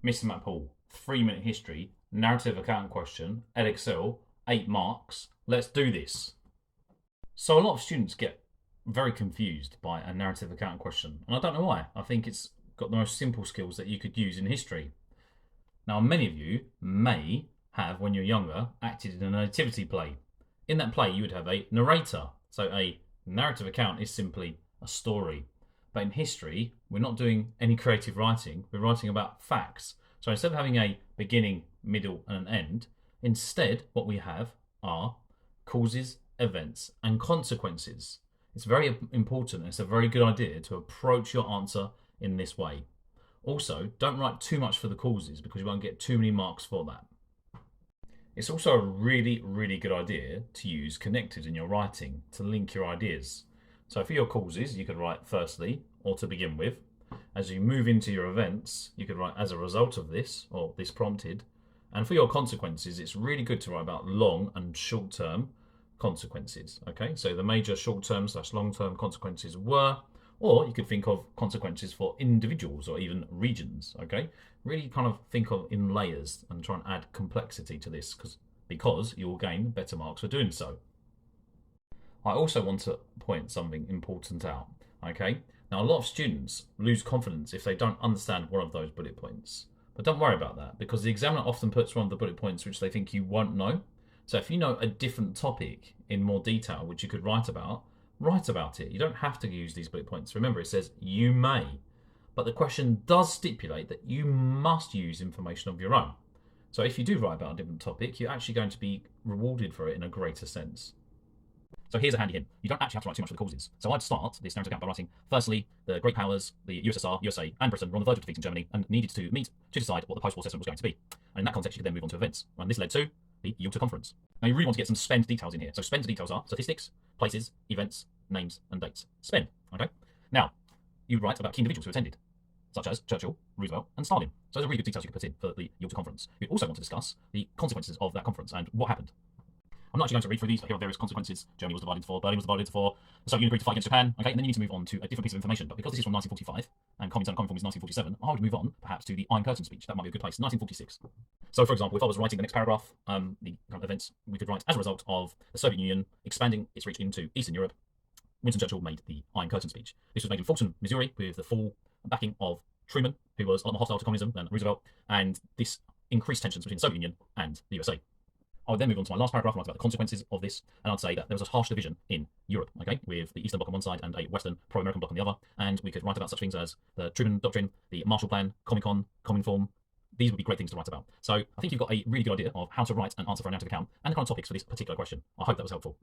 Mr. Mack-Poole, 3-minute history, narrative account question, Excel, 8 marks. Let's do this. So a lot of students get very confused by a narrative account question, and I don't know why. I think it's got the most simple skills that you could use in history. Now, many of you may have, when you're younger, acted in a nativity play. In that play, you would have a narrator. So a narrative account is simply a story. But in history, we're not doing any creative writing. We're writing about facts. So instead of having a beginning, middle, and an end, instead what we have are causes, events, and consequences. It's very important. It's a very good idea to approach your answer in this way. Also, don't write too much for the causes because you won't get too many marks for that. It's also a really, really good idea to use connectors in your writing to link your ideas. So for your causes, you could write firstly, or to begin with. As you move into your events, you could write as a result of this, or this prompted. And for your consequences, it's really good to write about long and short-term consequences. Okay, so the major short-term / long-term consequences were, or you could think of consequences for individuals or even regions. Okay, really kind of think of in layers and try and add complexity to this because you will gain better marks for doing so. I also want to point something important out. Okay, now a lot of students lose confidence if they don't understand one of those bullet points. But don't worry about that because the examiner often puts one of the bullet points which they think you won't know. So if you know a different topic in more detail which you could write about it. You don't have to use these bullet points. Remember, it says you may, but the question does stipulate that you must use information of your own. So if you do write about a different topic, you're actually going to be rewarded for it in a greater sense. So here's a handy hint. You don't actually have to write too much for the causes. So I'd start this narrative account by writing, firstly, the great powers, the USSR, USA, and Britain were on the verge of defeating Germany and needed to meet to decide what the post-war settlement was going to be. And in that context, you could then move on to events. And this led to the Yalta Conference. Now you really want to get some spend details in here. So spend details are statistics, places, events, names, and dates. Spend. Okay. Now you write about key individuals who attended, such as Churchill, Roosevelt, and Stalin. So those are really good details you can put in for the Yalta Conference. You also want to discuss the consequences of that conference and what happened. I'm not actually going to read through these, but here are various consequences. Germany was divided into 4, Berlin was divided into 4, the Soviet Union agreed to fight against Japan. Okay, and then you need to move on to a different piece of information. But because this is from 1945 and Comintern Cominform is 1947, I would move on perhaps to the Iron Curtain speech. That might be a good place. 1946. So, for example, if I was writing the next paragraph, the kind of events we could write as a result of the Soviet Union expanding its reach into Eastern Europe, Winston Churchill made the Iron Curtain speech. This was made in Fulton, Missouri, with the full backing of Truman, who was a lot more hostile to communism than Roosevelt, and this increased tensions between the Soviet Union and the USA. I would then move on to my last paragraph and write about the consequences of this, and I'd say that there was a harsh division in Europe, okay, with the Eastern Bloc on one side and a Western pro-American bloc on the other, and we could write about such things as the Truman Doctrine, the Marshall Plan, Comecon, Cominform. These would be great things to write about. So I think you've got a really good idea of how to write and answer for a narrative account and the kind of topics for this particular question. I hope that was helpful.